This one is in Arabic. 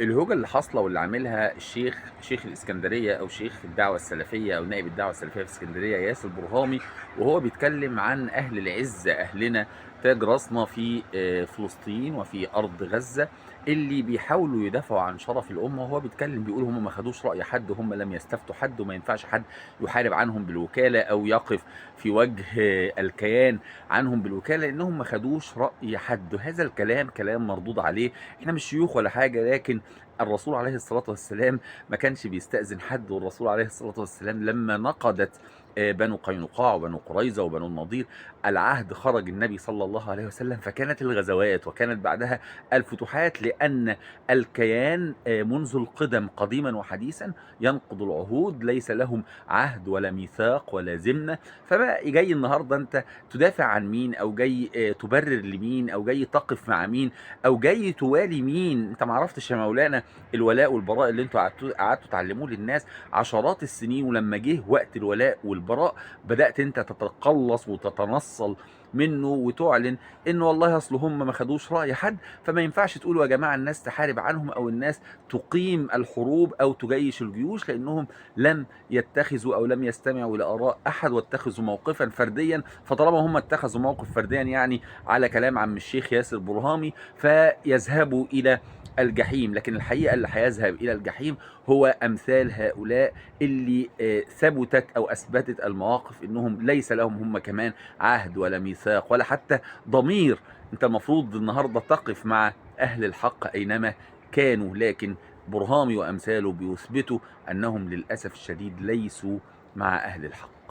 الهوجة اللي حاصلة واللي عاملها شيخ الإسكندرية أو شيخ الدعوة السلفية أو نائب الدعوة السلفية في اسكندرية ياسر برهامي، وهو بيتكلم عن أهل العزة، أهلنا تاج راسنا في فلسطين وفي أرض غزة، اللي بيحاولوا يدافعوا عن شرف الأمة. وهو بيتكلم بيقول هم ما خدوش رأي حد، هم لم يستفتوا حد، وما ينفعش حد يحارب عنهم بالوكالة أو يقف في وجه الكيان عنهم بالوكالة، لأنهم ما خدوش رأي حد. وهذا الكلام كلام مردود عليه. احنا مش شيوخ ولا حاجة، لكن الرسول عليه الصلاة والسلام ما كانش بيستأذن حد. والرسول عليه الصلاة والسلام لما نقضت بنو قينقاع وبنو قريظة وبنو النضير العهد، خرج النبي صلى الله عليه وسلم، فكانت الغزوات وكانت بعدها الفتوحات، لأن الكيان منذ القدم قديما وحديثا ينقض العهود، ليس لهم عهد ولا ميثاق ولا ذمة. فبقى جاي النهاردة انت تدافع عن مين، او جاي تبرر لمين، او جاي تقف مع مين، او جاي توالي مين؟ انت ما عرفتش يا مولانا الولاء والبراء اللي انتوا قعدتوا تعلموه للناس عشرات السنين، ولما جه وقت الولاء والبراء بدأت انت تتقلص وتتنصل منه وتعلن ان والله اصل هم ما خدوش رأي حد، فما ينفعش تقولوا يا جماعة الناس تحارب عنهم، او الناس تقيم الحروب او تجيش الجيوش، لانهم لم يتخذوا او لم يستمعوا لآراء احد واتخذوا موقفا فرديا. فطالما هم اتخذوا موقف فرديا، يعني على كلام عم الشيخ ياسر برهامي، فيذهبوا إلى الجحيم. لكن الحقيقة اللي هيذهب إلى الجحيم هو أمثال هؤلاء اللي ثبتت أو أثبتت المواقف إنهم ليس لهم هم كمان عهد ولا ميثاق ولا حتى ضمير. أنت المفروض النهاردة تقف مع أهل الحق أينما كانوا، لكن برهامي وأمثاله بيثبتوا أنهم للأسف الشديد ليسوا مع أهل الحق.